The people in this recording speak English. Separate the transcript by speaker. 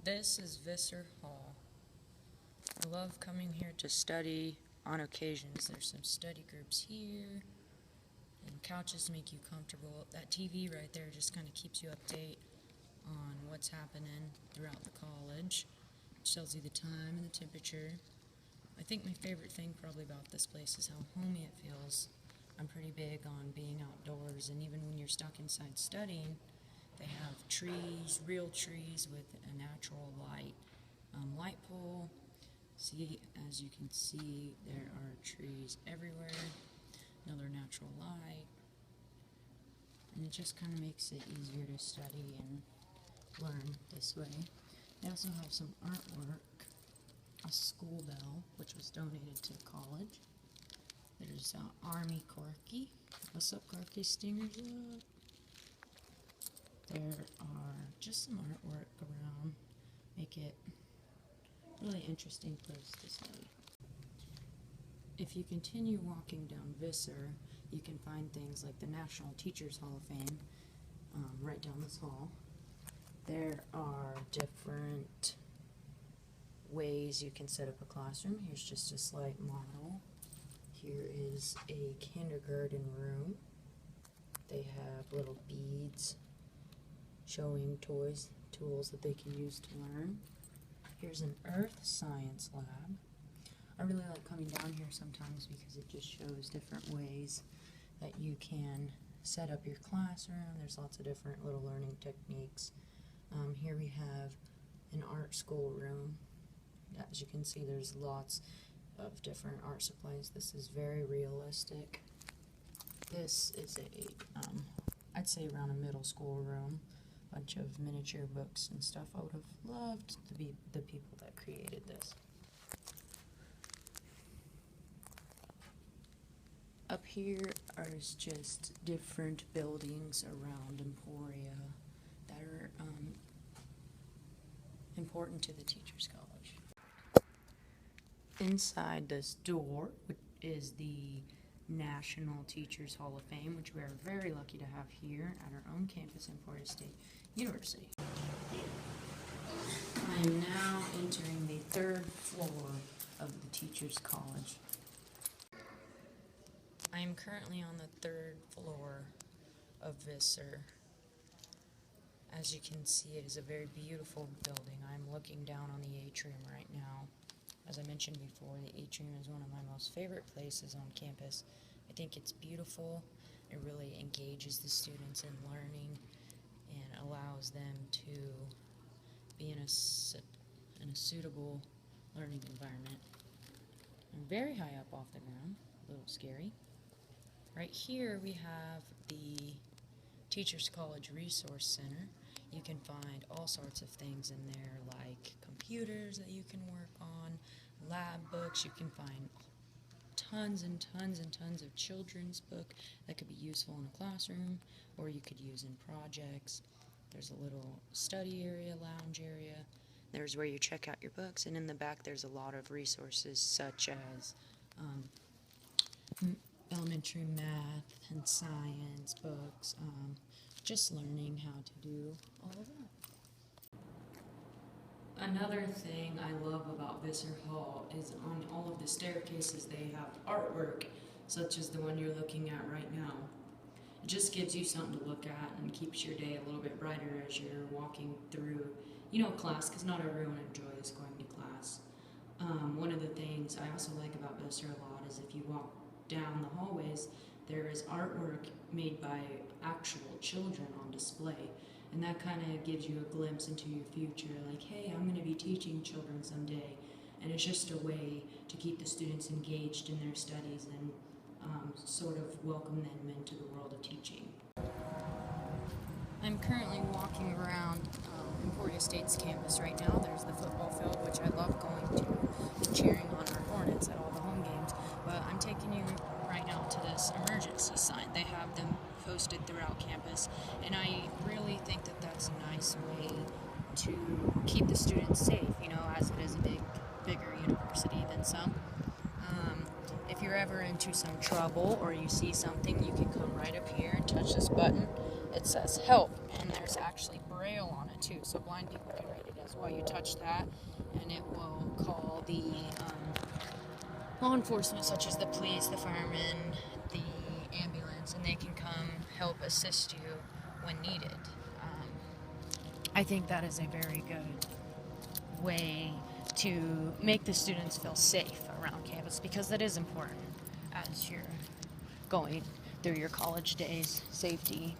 Speaker 1: This is Visser Hall. I love coming here to study on occasions. There's some study groups here, and couches make you comfortable. That TV right there just kind of keeps you update on what's happening throughout the college. It tells you the time and the temperature. I think my favorite thing probably about this place is how homey it feels. I'm pretty big on being outdoors, and even when you're stuck inside studying, they have trees, real trees with a natural light pole. See, as you can see, there are trees everywhere, another natural light, and it just kind of makes it easier to study and learn this way. They also have some artwork, a school bell, which was donated to the college. There's Army Corky. What's up, Corky? Stingers up. There are just some artwork around, make it a really interesting place to study. If you continue walking down Visser, you can find things like the National Teachers Hall of Fame right down this hall. There are different ways you can set up a classroom. Here's just a slight model. Here is a kindergarten room. They have little beads showing tools that they can use to learn. Here's an earth science lab. I really like coming down here sometimes because it just shows different ways that you can set up your classroom. There's lots of different little learning techniques. Here we have an art school room. As you can see, there's lots of different art supplies. This is very realistic. This is I'd say around a middle school room. Bunch of miniature books and stuff. I would have loved to be the people that created this. Up here are just different buildings around Emporia that are important to the Teachers College. Inside this door, which is the National Teachers Hall of Fame, which we are very lucky to have here at our own campus in Florida State University. I am now entering the third floor of the Teachers College. I am currently on the third floor of Visser. As you can see, it is a very beautiful building. I'm looking down on the atrium right now. As I mentioned before, the atrium is one of my most favorite places on campus. I think it's beautiful. It really engages the students in learning and allows them to be in a suitable learning environment. I'm very high up off the ground, a little scary. Right here we have the Teachers College Resource Center. You can find all sorts of things in there, like computers that you can work on, lab books. You can find tons and tons and tons of children's book that could be useful in a classroom or you could use in projects. There's a little study area, lounge area. There's where you check out your books, and in the back there's a lot of resources such as elementary math and science books, just learning how to do all of that. Another thing I love about Visser Hall is on all of the staircases they have artwork, such as the one you're looking at right now. It just gives you something to look at and keeps your day a little bit brighter as you're walking through, class, because not everyone enjoys going to class. One of the things I also like about Visser a lot is if you walk down the hallways, there is artwork made by actual children on display. And that kind of gives you a glimpse into your future, like, hey, I'm going to be teaching children someday. And it's just a way to keep the students engaged in their studies and sort of welcome them into the world of teaching. I'm currently walking around Emporia State's campus right now. There's the football field, which I love going to and cheering on our Hornets at all the home games. But I'm taking you right now to this emergency sign. They have them posted throughout campus, and I really think that that's a nice way to keep the students safe, as it is a bigger university than some. If you're ever into some trouble or you see something, you can come right up here and touch this button, it says help, and there's actually Braille on it too, so blind people can read it as well. You touch that, and it will call the law enforcement, such as the police, the firemen, the ambulance, and they can come help assist you when needed. I think that is a very good way to make the students feel safe around campus, because that is important as you're going through your college days. Safety